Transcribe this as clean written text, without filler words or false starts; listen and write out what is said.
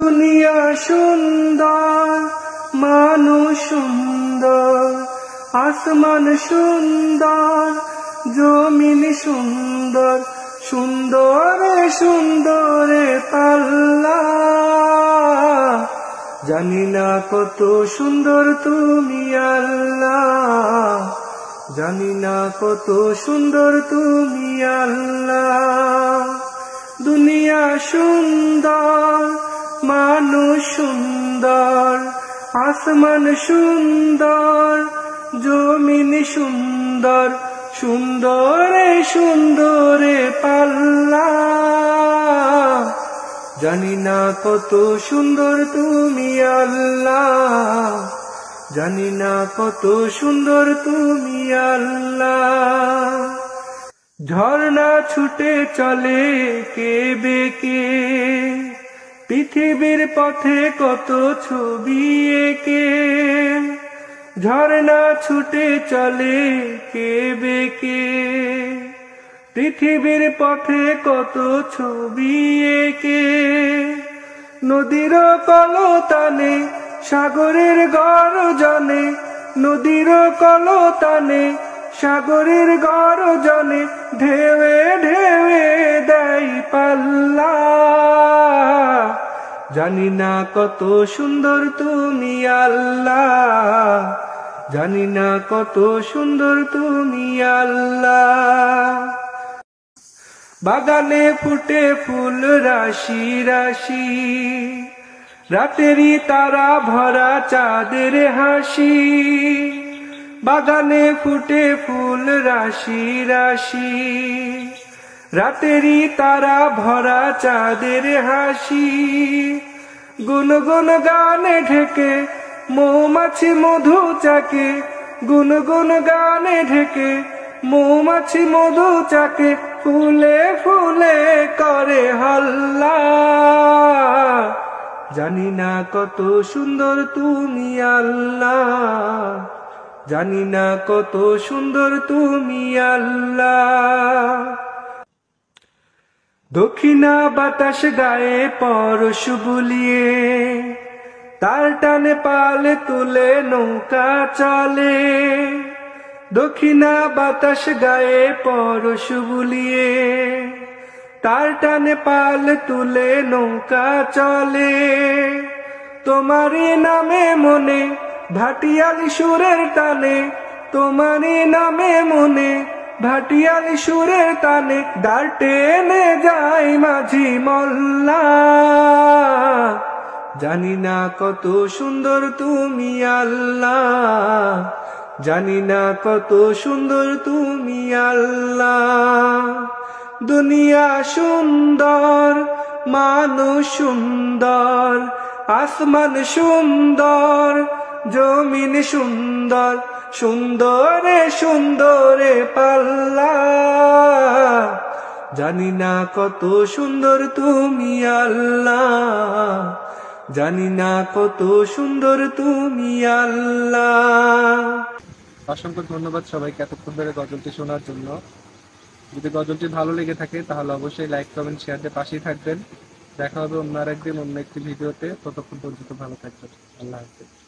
দুনিয়া সুন্দর, মানুষ সুন্দর, আসমান সুন্দর, জমিন সুন্দর, সুন্দরে সুন্দরে পাল্লা। জানি না কত সুন্দর তুমি আল্লাহ, জানি না কত সুন্দর তুমি আল্লাহ। দুনিয়া সুন্দর, মানুষ সুন্দর, আসমান সুন্দর, জমিন সুন্দর, সুন্দরে সুন্দরে পাল্লা। জানি না কত সুন্দর তুমি আল্লাহ, জানি না কত সুন্দর তুমি আল্লাহ। ঝর্ণা ছুটে চলে কে বেঁকে, পৃথিবীর পথে কত ছবি এঁকে। ঝর্ণা ছুটে চলে কে বেঁকে, পৃথিবীর পথে কত ছবি এঁকে। নদীর কলতানে, সাগরের গর্জনে, নদীর কলতানে, সাগরের গর্জনে, ঢেউে ঢেউে দেয় পাল্লা। জানি না কত সুন্দর তুমি আল্লাহ, জানি না কত সুন্দর তুমি আল্লাহ। বাগানে ফুটে ফুল রাশি রাশি, রাতেরই তারা ভরা চাঁদের হাসি। বাগানে ফুটে ফুল রাশি রাশি, রাতেরই তারা ভরা চাঁদের হাসি। গুনগুন গানে ঢেকে মৌমাছি মধু চাকে, গুনগুন গানে ঢেকে মৌমাছি মধু চাকে। ফুলে ফুলে করে হল্লা। জানি না কত সুন্দর তুমি আল্লাহ, জানি না কত সুন্দর তুমি আল্লাহ। দক্ষিণা বাতাস গায়ে পরশ বুলিয়ে, তার টানে পালে তুলে নৌকা চলে। দক্ষিণা বাতাস গায়ে পরশ বুলিয়ে, তার টানে পালে তুলে নৌকা চলে। তোমারই নামে মনে ভাটিয়ালি সুরের টানে, তোমারই নামে মনে ভাটিয়ালি সুরের টানে। দাঁড় টেনে যায় মাঝি মোল্লা। জানি না কত সুন্দর তুমি আল্লাহ, জানি না কত সুন্দর তুমি আল্লাহ। দুনিয়া সুন্দর, মানুষ সুন্দর, আসমান সুন্দর, জমিন সুন্দর, সুন্দরে সুন্দরে পাল্লা। জানি না কত সুন্দর তুমি আল্লাহ, জানি না কত সুন্দর তুমি আল্লাহ। অসংখ্য ধন্যবাদ সবাইকে এতক্ষণ ধরে গজলটি শোনার জন্য। যদি গজলটি ভালো লেগে থাকে তাহলে অবশ্যই লাইক কমেন্ট শেয়ার দিয়ে পাশেই থাকবেন। দেখা হবে অন্য আরেকদিন অন্য একটি ভিডিওতে। ততক্ষণ পর্যন্ত ভালো থাকবেন। আল্লাহ হাফেজ।